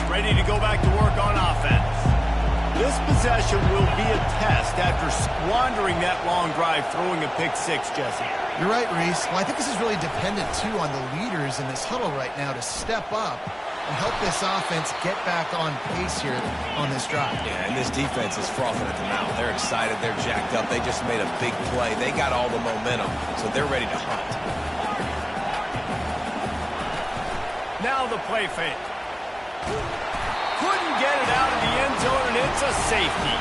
ready to go back to work on offense. This possession will be a test after squandering that long drive throwing a pick six, Jesse. You're right, Reese. Well, I think this is really dependent, too, on the leaders in this huddle right now to step up and help this offense get back on pace here on this drive. Yeah, and this defense is frothing at the mouth. They're excited. They're jacked up. They just made a big play. They got all the momentum, so they're ready to hunt. Now the play fake. Couldn't get it out of the end zone, and it's a safety.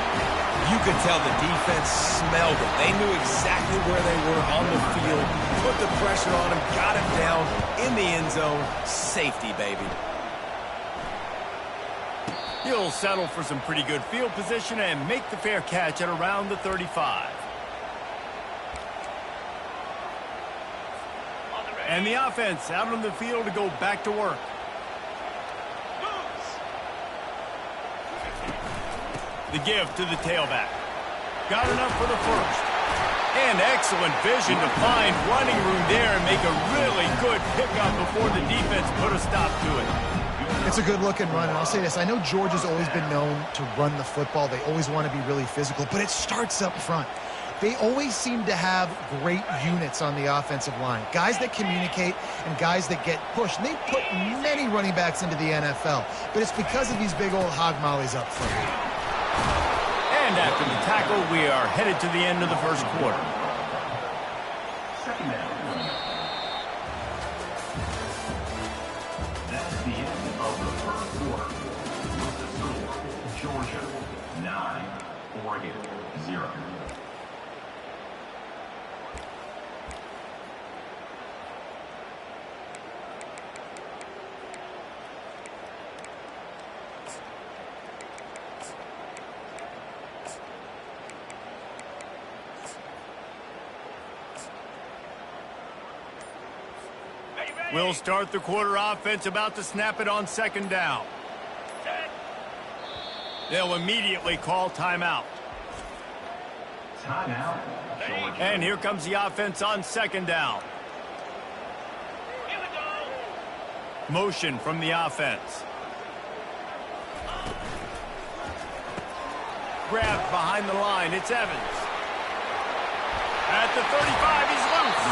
You could tell the defense smelled it. They knew exactly where they were on the field, put the pressure on him, got him down in the end zone. Safety, baby. He'll settle for some pretty good field position and make the fair catch at around the 35. And the offense out on the field to go back to work. The give to the tailback. Got enough for the first. And excellent vision to find running room there and make a really good pickup before the defense put a stop to it. It's a good-looking run, and I'll say this. I know Georgia's always been known to run the football. They always want to be really physical, but it starts up front. They always seem to have great units on the offensive line, guys that communicate and guys that get pushed. And they put many running backs into the NFL, but it's because of these big old hog mollies up front. And after the tackle, we are headed to the end of the first quarter. Second down. That's the end of the first quarter. With the score, Georgia 9, Oregon 0. We'll start the quarter offense about to snap it on second down. They'll immediately call timeout. Timeout. And here comes the offense on second down. Motion from the offense. Grabbed behind the line. It's Evans. At the 35, he's loose.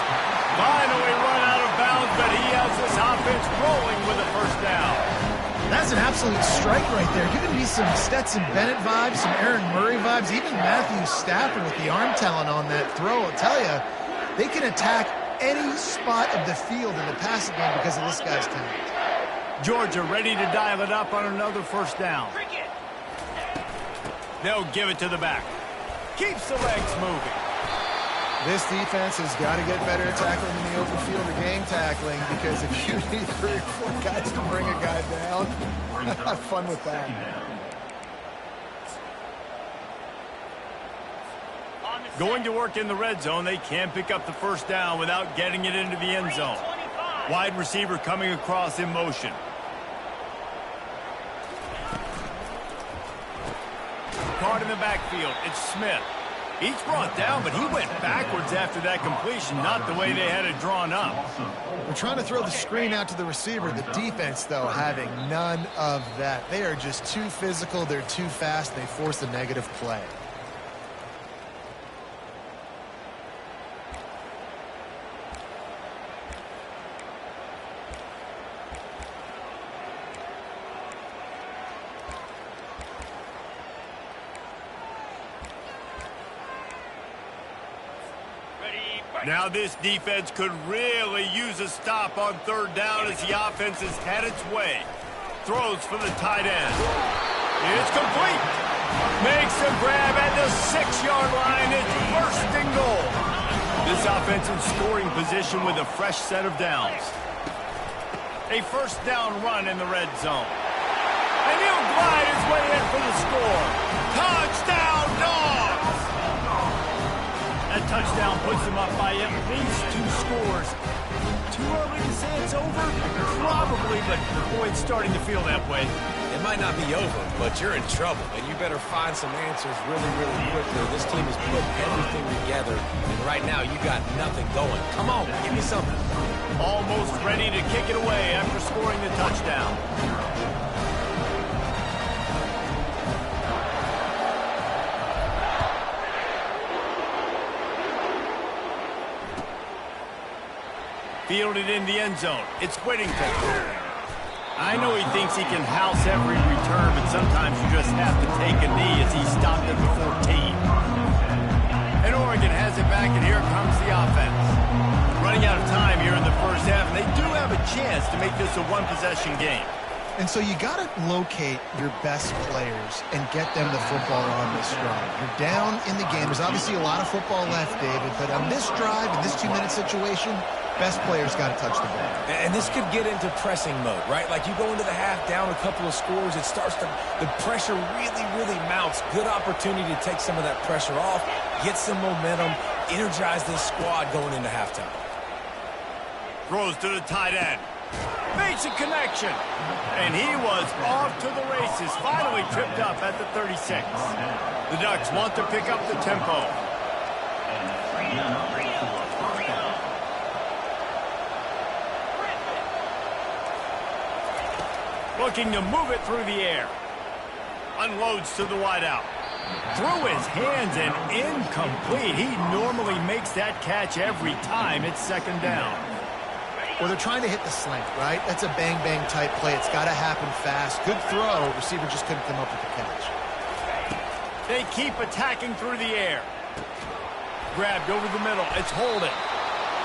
Finally run out of bounds, but he has this offense rolling with a first down. That's an absolute strike right there. Giving me some Stetson Bennett vibes, some Aaron Murray vibes, even Matthew Stafford with the arm talent on that throw. I'll tell you, they can attack any spot of the field in the passing game because of this guy's talent. Georgia ready to dial it up on another first down. They'll give it to the back. Keeps the legs moving. This defense has got to get better at tackling in the open field or game tackling, because if you need 3 or 4 guys to bring a guy down, have fun with that. Going to work in the red zone, they can't pick up the first down without getting it into the end zone. Wide receiver coming across in motion. Caught in the backfield, it's Smith. He's brought down, but he went backwards after that completion, not the way they had it drawn up. They're trying to throw the screen out to the receiver. The defense, though, having none of that. They are just too physical. They're too fast. They force a negative play. Now this defense could really use a stop on third down as the offense has had its way. Throws for the tight end. It's complete. Makes a grab at the 6-yard line. It's first and goal. This offense in scoring position with a fresh set of downs. A first down run in the red zone. And he'll glide his way in for the score. Touchdown, Dogs! That touchdown puts them up by at least 2 scores. Too early to say it's over? Probably, but boy, it's starting to feel that way. It might not be over, but you're in trouble, and you better find some answers really, really quickly. This team has put everything together, and right now you got nothing going. Come on, give me something. Almost ready to kick it away after scoring the touchdown. Fielded in the end zone. It's Whittington. I know he thinks he can house every return, but sometimes you just have to take a knee as he stopped at the 14. And Oregon has it back, and here comes the offense. Running out of time here in the first half, and they do have a chance to make this a one-possession game. And so you got to locate your best players and get them the football on this drive. You're down in the game. There's obviously a lot of football left, David, but on this drive, in this 2-minute situation, best players got to touch the ball. And this could get into pressing mode, right? Like you go into the half down a couple of scores, it starts to, the pressure really, really mounts. Good opportunity to take some of that pressure off, get some momentum, energize this squad going into halftime. Throws to the tight end. Makes a connection. And he was off to the races. Finally tripped up at the 36. The Ducks want to pick up the tempo. Looking to move it through the air. Unloads to the wideout. Through his hands and incomplete. He normally makes that catch every time. It's second down. Well, they're trying to hit the slant, right? That's a bang-bang type play. It's got to happen fast. Good throw. Receiver just couldn't come up with the catch. They keep attacking through the air. Grabbed over the middle. It's Holden.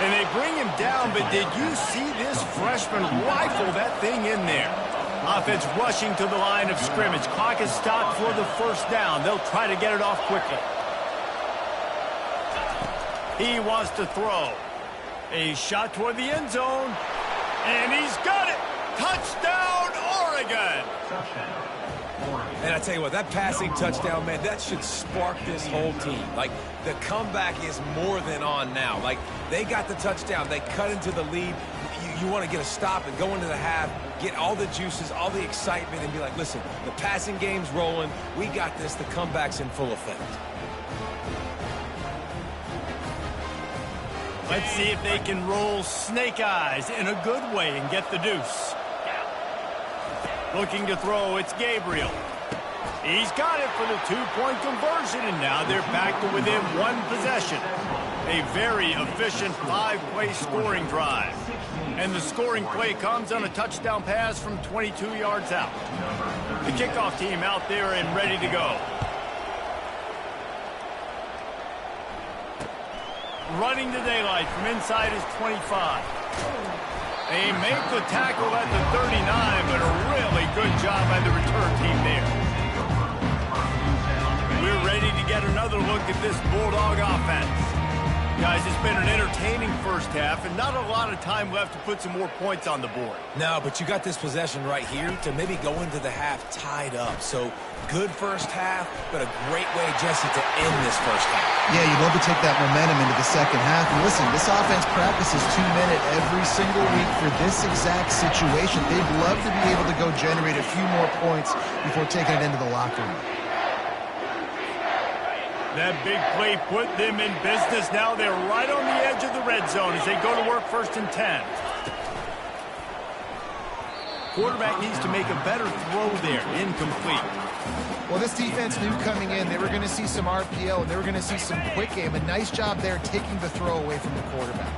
And they bring him down, but did you see this freshman rifle that thing in there? Offense rushing to the line of scrimmage. Clock is stopped for the first down. They'll try to get it off quickly. He wants to throw. A shot toward the end zone. And he's got it. Touchdown, Oregon. And I tell you what, that passing touchdown, man, that should spark this whole team. Like, the comeback is more than on now. Like, they got the touchdown. They cut into the lead. You want to get a stop and go into the half, get all the juices, all the excitement, and be like, listen, the passing game's rolling. We got this. The comeback's in full effect. Let's see if they can roll snake eyes in a good way and get the deuce. Looking to throw, it's Gabriel. He's got it for the two-point conversion, and now they're back to within one possession. A very efficient five-play scoring drive. And the scoring play comes on a touchdown pass from 22 yards out. The kickoff team out there and ready to go. Running to daylight from inside his 25. They make the tackle at the 39, but a really good job by the return team there. We're ready to get another look at this Bulldog offense. Guys, it's been an entertaining first half and not a lot of time left to put some more points on the board. No, but you got this possession right here to maybe go into the half tied up. So good first half, but a great way, Jesse, to end this first half. Yeah, you'd love to take that momentum into the second half. And listen, this offense practices 2-minute every single week for this exact situation. They'd love to be able to go generate a few more points before taking it into the locker room. That big play put them in business. Now they're right on the edge of the red zone as they go to work 1st and 10. Quarterback needs to make a better throw there. Incomplete. Well, this defense knew coming in they were going to see some RPO and they were going to see some quick game. A nice job there taking the throw away from the quarterback.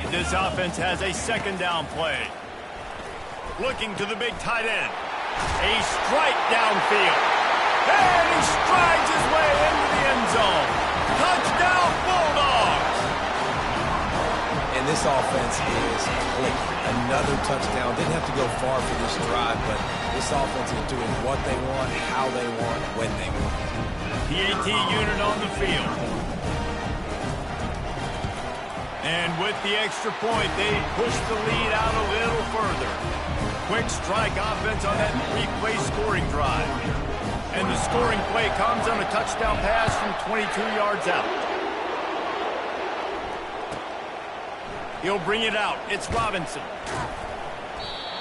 This offense has a second down play. Looking to the big tight end. A strike downfield. And he strides his way into the end zone. Touchdown, Bulldogs! And this offense is clicking. Another touchdown. Didn't have to go far for this drive, but this offense is doing what they want, how they want, when they want. PAT unit on the field. And with the extra point, they push the lead out a little further. Quick strike offense on that three-play scoring drive. And the scoring play comes on a touchdown pass from 22 yards out. He'll bring it out. It's Robinson.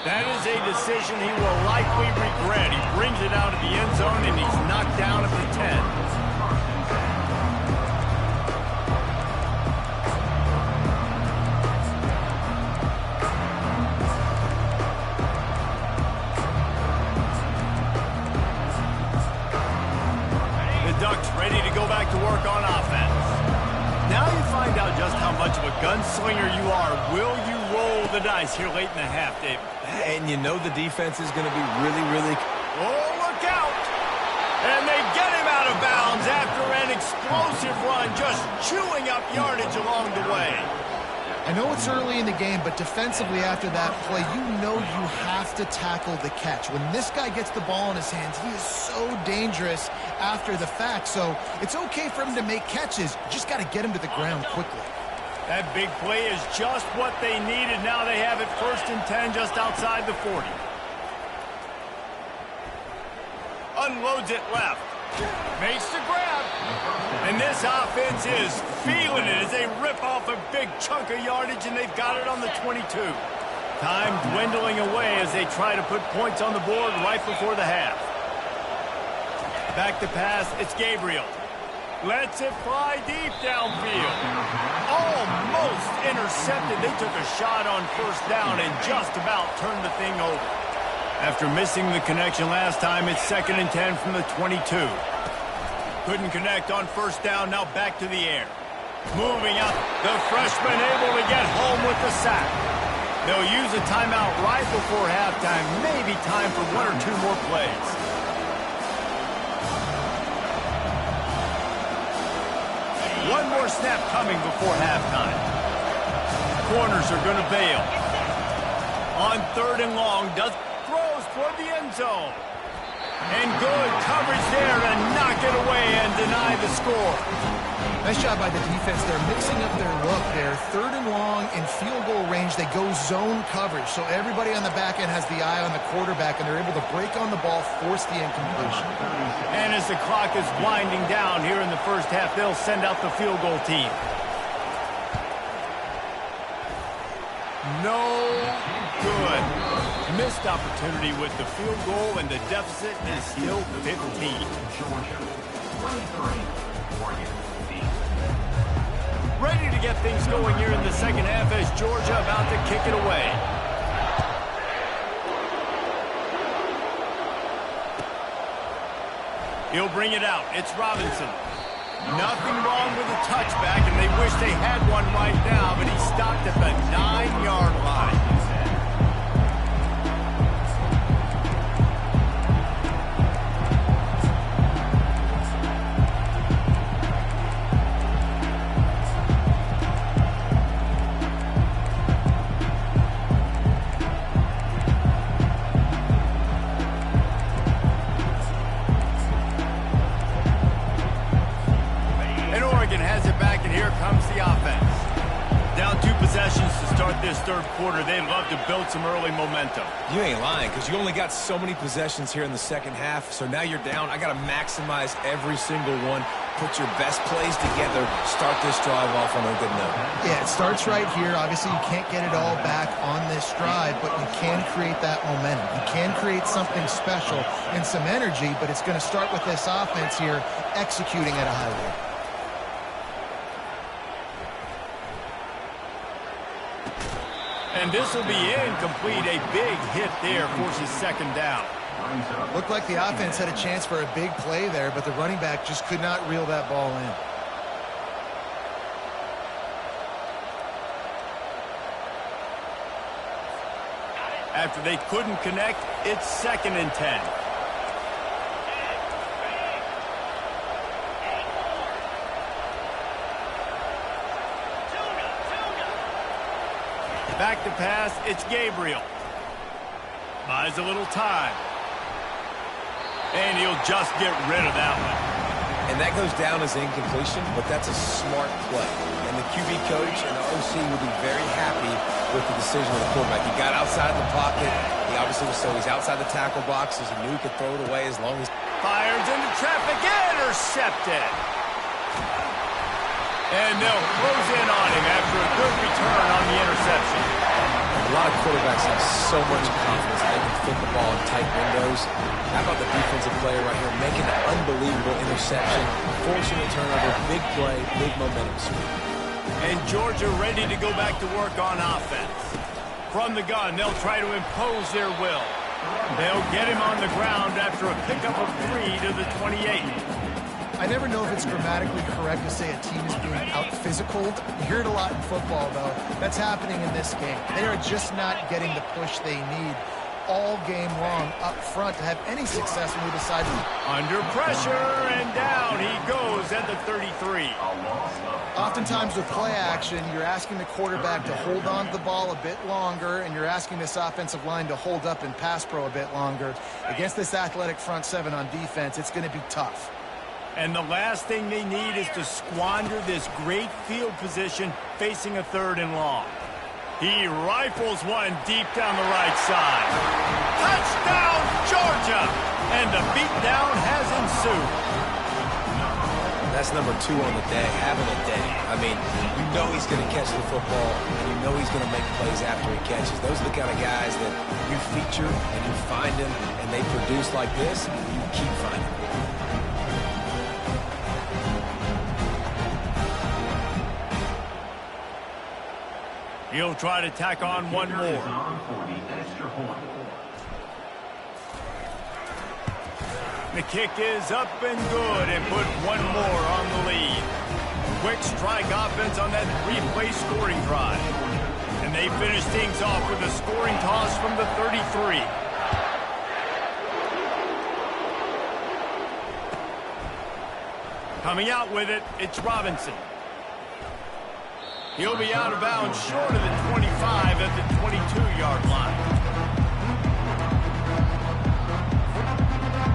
That is a decision he will likely regret. He brings it out of the end zone, and he's knocked down at the 10. Ducks ready to go back to work on offense. Now you find out just how much of a gunslinger you are, will you roll the dice here late in the half, David? And you know the defense is going to be really... Oh, look out! And they get him out of bounds after an explosive run, just chewing up yardage along the way. I know it's early in the game, but defensively after that play, you know you have to tackle the catch. When this guy gets the ball in his hands, he is so dangerous after the fact. So it's okay for him to make catches. You just got to get him to the ground quickly. That big play is just what they needed. Now they have it 1st and 10 just outside the 40. Unloads it left. Makes the grab. And this offense is feeling it as they rip off a big chunk of yardage, and they've got it on the 22. Time dwindling away as they try to put points on the board right before the half. Back to pass, it's Gabriel. Lets it fly deep downfield. Almost intercepted. They took a shot on 1st down and just about turned the thing over. After missing the connection last time, it's 2nd and 10 from the 22. Couldn't connect on 1st down, now back to the air. Moving up, the freshman able to get home with the sack. They'll use a timeout right before halftime, maybe time for 1 or 2 more plays. One more snap coming before halftime. Corners are going to bail. On 3rd and long, throws toward the end zone. And good coverage there to knock it away and deny the score. Nice job by the defense. They're mixing up their look there. 3rd and long in field goal range. They go zone coverage. So everybody on the back end has the eye on the quarterback, and they're able to break on the ball, force the incompletion. And as the clock is winding down here in the 1st half, they'll send out the field goal team. No good. Missed opportunity with the field goal, and the deficit is still 15. Georgia, 23. Oregon, 8. Ready to get things going here in the 2nd half as Georgia about to kick it away. He'll bring it out. It's Robinson. Nothing wrong with a touchback, and they wish they had one right now, but he stopped at the 9-yard line. This 3rd quarter, they'd love to build some early momentum. You ain't lying, because you only got so many possessions here in the 2nd half, so now you're down. I got to maximize every single one, put your best plays together, start this drive off on a good note. Yeah, it starts right here. Obviously, you can't get it all back on this drive, but you can create that momentum. You can create something special and some energy, but it's going to start with this offense here executing at a high level. And this will be incomplete. A big hit there forces 2nd down. Looked like the offense had a chance for a big play there, but the running back just could not reel that ball in. After they couldn't connect, it's 2nd and 10. Back to pass, it's Gabriel. Buys a little time. And he'll just get rid of that one. And that goes down as incompletion, but that's a smart play. And the QB coach and the OC will be very happy with the decision of the quarterback. He got outside the pocket. He obviously was, so he's outside the tackle box. He knew he could throw it away as long as... Fires into traffic, intercepted. And they'll close in on him after a good return on the interception. A lot of quarterbacks have so much confidence they can fit the ball in tight windows. How about the defensive player right here making an unbelievable interception, forcing a turnover, big play, big momentum swing. And Georgia ready to go back to work on offense. From the gun, they'll try to impose their will. They'll get him on the ground after a pickup of 3 to the 28. I never know if it's grammatically correct to say a team is being out-physicaled. You hear it a lot in football, though. That's happening in this game. They are just not getting the push they need all game long up front to have any success when we decide to. Under pressure, and down he goes at the 33. Oftentimes with play action, you're asking the quarterback to hold on to the ball a bit longer, and you're asking this offensive line to hold up in pass pro a bit longer. Against this athletic front seven on defense, it's going to be tough. And the last thing they need is to squander this great field position facing a 3rd and long. He rifles one deep down the right side. Touchdown, Georgia! And the beatdown has ensued. That's number 2 on the day, having a day. I mean, you know he's going to catch the football, and you know he's going to make plays after he catches. Those are the kind of guys that you feature and you find them, and they produce like this, you keep finding them. He'll try to tack on one more. The kick is up and good and put one more on the lead. Quick strike offense on that 3-play scoring drive. And they finish things off with a scoring toss from the 33. Coming out with it, it's Robinson. He'll be out of bounds short of the 25 at the 22-yard line.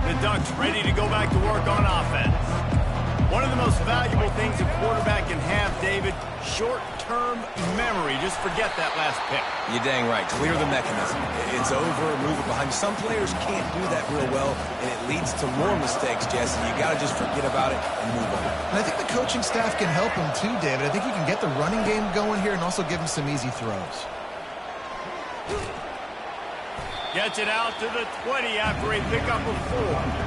The Ducks ready to go back to work on offense. One of the most valuable things a quarterback can have, David, short-term memory. Just forget that last pick. You're dang right. Clear the mechanism. It's over, move it behind you. Some players can't do that real well, and it leads to more mistakes, Jesse. You got to just forget about it and move on. And I think the coaching staff can help him too, David. I think you can get the running game going here and also give him some easy throws. Gets it out to the 20 after a pickup of 4.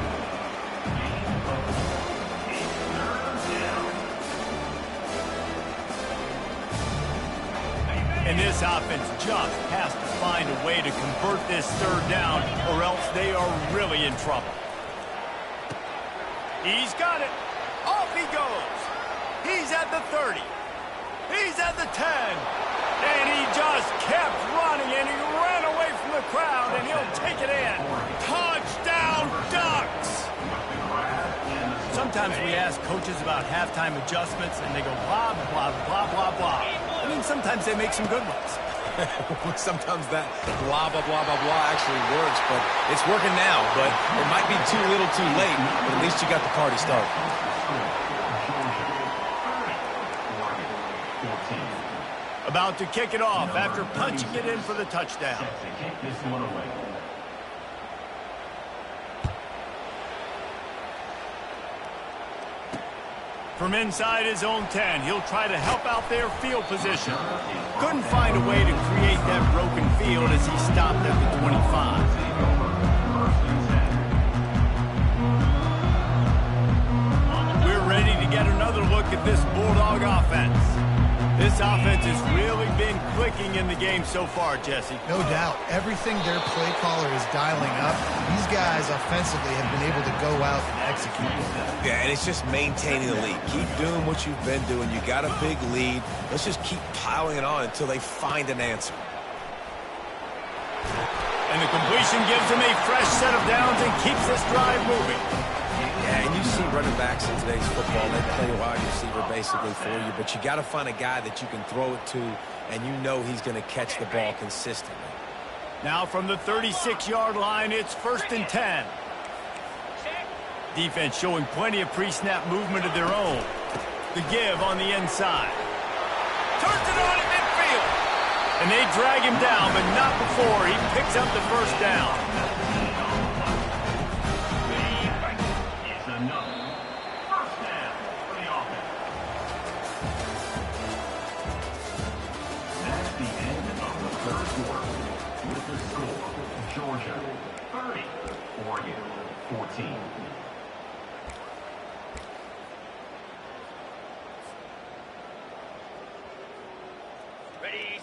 And this offense just has to find a way to convert this 3rd down, or else they are really in trouble. He's got it. Off he goes. He's at the 30. He's at the 10. And he just kept running, and he ran away from the crowd, and he'll take it in. Touchdown, Ducks! Sometimes we ask coaches about halftime adjustments, and they go blah, blah, blah, blah, blah. I mean, sometimes they make some good ones. Sometimes that blah, blah, blah, blah, blah actually works, but it's working now. But it might be too little too late, but at least you got the party started. About to kick it off after punching it in for the touchdown. From inside his own 10, he'll try to help out their field position. Couldn't find a way to create that broken field as he stopped at the 25. We're ready to get another look at this Bulldog offense. This offense has really been clicking in the game so far, Jesse. No doubt. Everything their play caller is dialing up, these guys offensively have been able to go out and execute. Yeah, and it's just maintaining the lead. Keep doing what you've been doing. You got a big lead. Let's just keep piling it on until they find an answer. And the completion gives them a fresh set of downs and keeps this drive moving. Yeah, and you see running backs in today's football, they play a wide receiver basically for you, but you got to find a guy that you can throw it to, and you know he's going to catch the ball consistently. Now from the 36-yard line, it's 1st and 10. Defense showing plenty of pre-snap movement of their own. The give on the inside. Turns it on in midfield. And they drag him down, but not before he picks up the 1st down. Georgia 30, Oregon 14.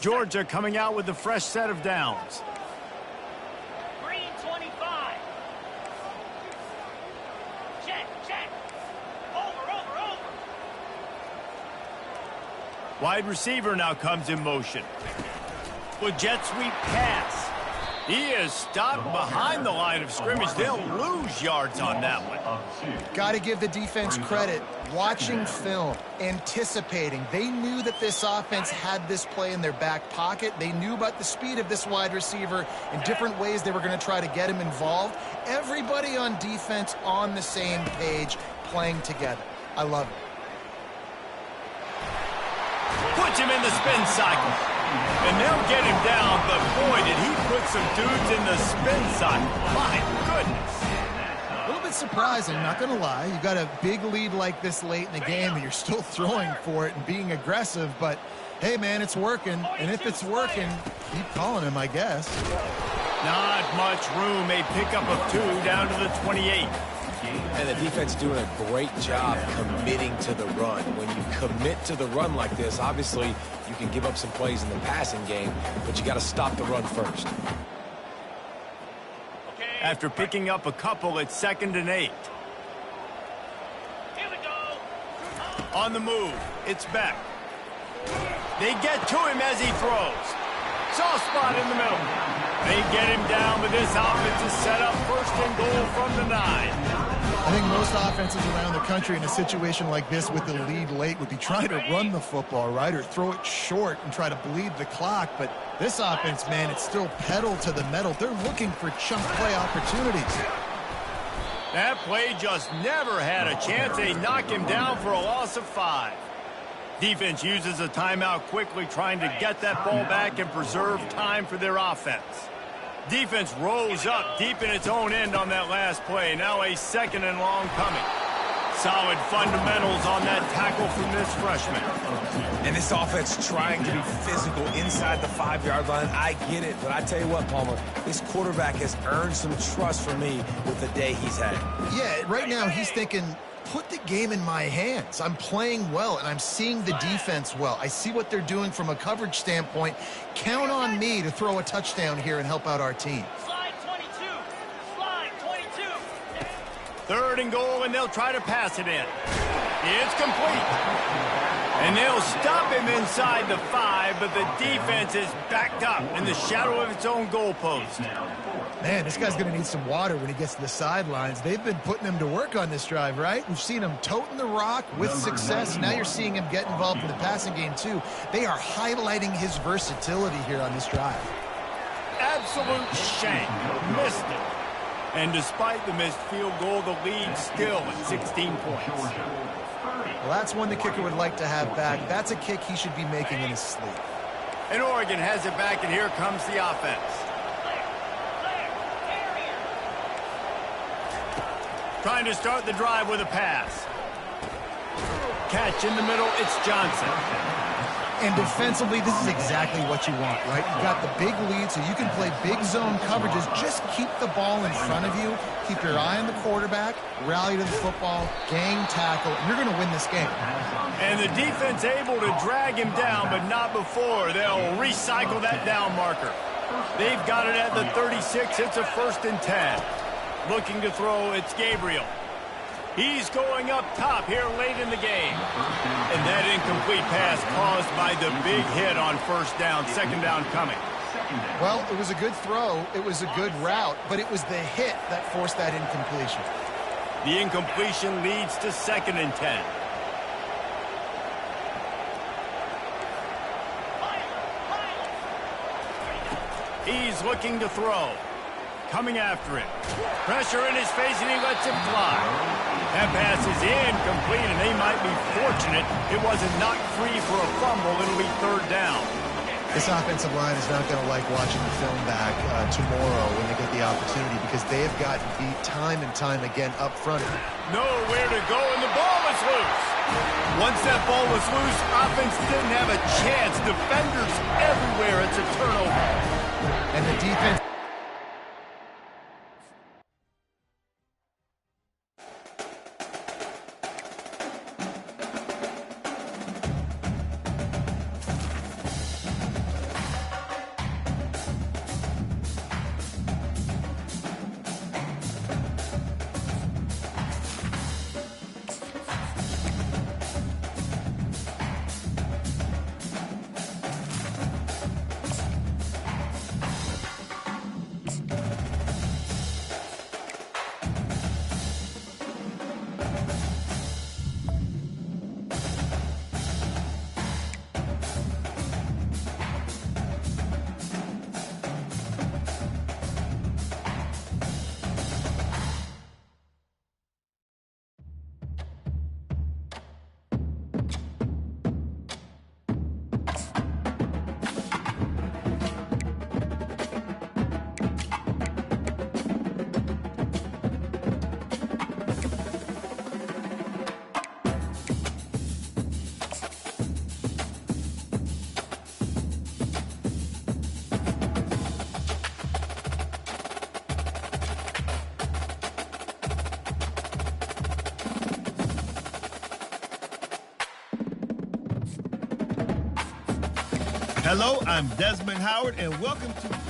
Georgia coming out with a fresh set of downs. Green 25. Check, check. Hold Wide receiver now comes in motion. With jet sweep pass. He is stopped behind the line of scrimmage. They'll lose yards on that one. Got to give the defense credit. Watching film, anticipating. They knew that this offense had this play in their back pocket. They knew about the speed of this wide receiver and different ways they were going to try to get him involved. Everybody on defense on the same page, playing together. I love it. Puts him in the spin cycle. And they'll get him down, but boy, did he put some dudes in the spin cycle. My goodness. A little bit surprising, not going to lie. You got a big lead like this late in the game, and you're still throwing for it and being aggressive. But, hey, man, it's working. And if it's working, keep calling him, I guess. Not much room. A pickup of 2 down to the 28. And the defense doing a great job committing to the run. When you commit to the run like this, obviously you can give up some plays in the passing game, but you got to stop the run first. After picking up a couple, it's 2nd and 8. Here we go. On the move, it's Beck. They get to him as he throws. Soft spot in the middle. They get him down, but this offense is set up 1st and goal from the 9. I think most offenses around the country in a situation like this with the lead late would be trying to run the football, right, or throw it short and try to bleed the clock. But this offense, man, it's still pedal to the metal. They're looking for chunk play opportunities. That play just never had a chance. They knock him down for a loss of 5. Defense uses a timeout quickly, trying to get that ball back and preserve time for their offense. Defense rolls up deep in its own end on that last play. Now a 2nd and long coming. Solid fundamentals on that tackle from this freshman. And this offense trying to be physical inside the 5-yard line. I get it, but I tell you what, Palmer, this quarterback has earned some trust from me with the day he's had. Yeah, right now he's thinking, put the game in my hands. I'm playing well, and I'm seeing the defense well. I see what they're doing from a coverage standpoint. Count on me to throw a touchdown here and help out our team. Slide 22. Slide 22. 3rd and goal, and they'll try to pass it in. It's complete. And they'll stop him inside the 5, but the defense is backed up in the shadow of its own goalpost. Man, this guy's going to need some water when he gets to the sidelines. They've been putting him to work on this drive, right? We've seen him toting the rock with success. Now you're seeing him get involved in the passing game, too. They are highlighting his versatility here on this drive. Absolute shame. Missed it. And despite the missed field goal, the lead still at 16 points. Well, that's one the kicker would like to have back. That's a kick he should be making in his sleep. And Oregon has it back, and here comes the offense. Trying to start the drive with a pass. Catch in the middle, it's Johnson. And defensively, this is exactly what you want, right? You've got the big lead, so you can play big zone coverages. Just keep the ball in front of you. Keep your eye on the quarterback. Rally to the football. Gang tackle. You're going to win this game. And the defense able to drag him down, but not before. They'll recycle that down marker. They've got it at the 36. It's a 1st and 10. Looking to throw, it's Gabriel. He's going up top here late in the game. And that incomplete pass caused by the big hit on 1st down, 2nd down coming. Well, it was a good throw. It was a good route, but it was the hit that forced that incompletion. The incompletion leads to 2nd and 10. He's looking to throw. Coming after him. Pressure in his face, and he lets him fly. That pass is incomplete, and they might be fortunate it wasn't knocked free for a fumble. It'll be 3rd down. This offensive line is not going to like watching the film back tomorrow when they get the opportunity, because they have gotten beat time and time again up front. Nowhere to go, and the ball was loose. Once that ball was loose, offense didn't have a chance. Defenders everywhere. It's a turnover. And the defense... Hello, I'm Desmond Howard, and welcome to...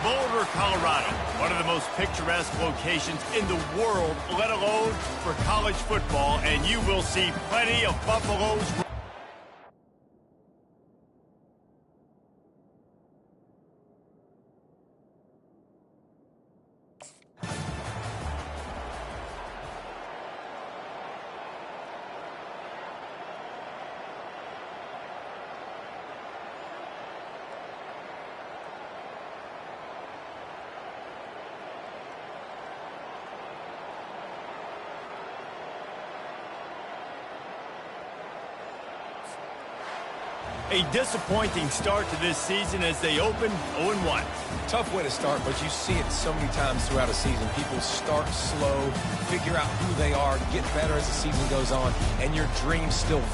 Boulder, Colorado, one of the most picturesque locations in the world, let alone for college football, and you will see plenty of Buffaloes. A disappointing start to this season as they open 0-1. Tough way to start, but you see it so many times throughout a season. People start slow, figure out who they are, get better as the season goes on, and your dreams still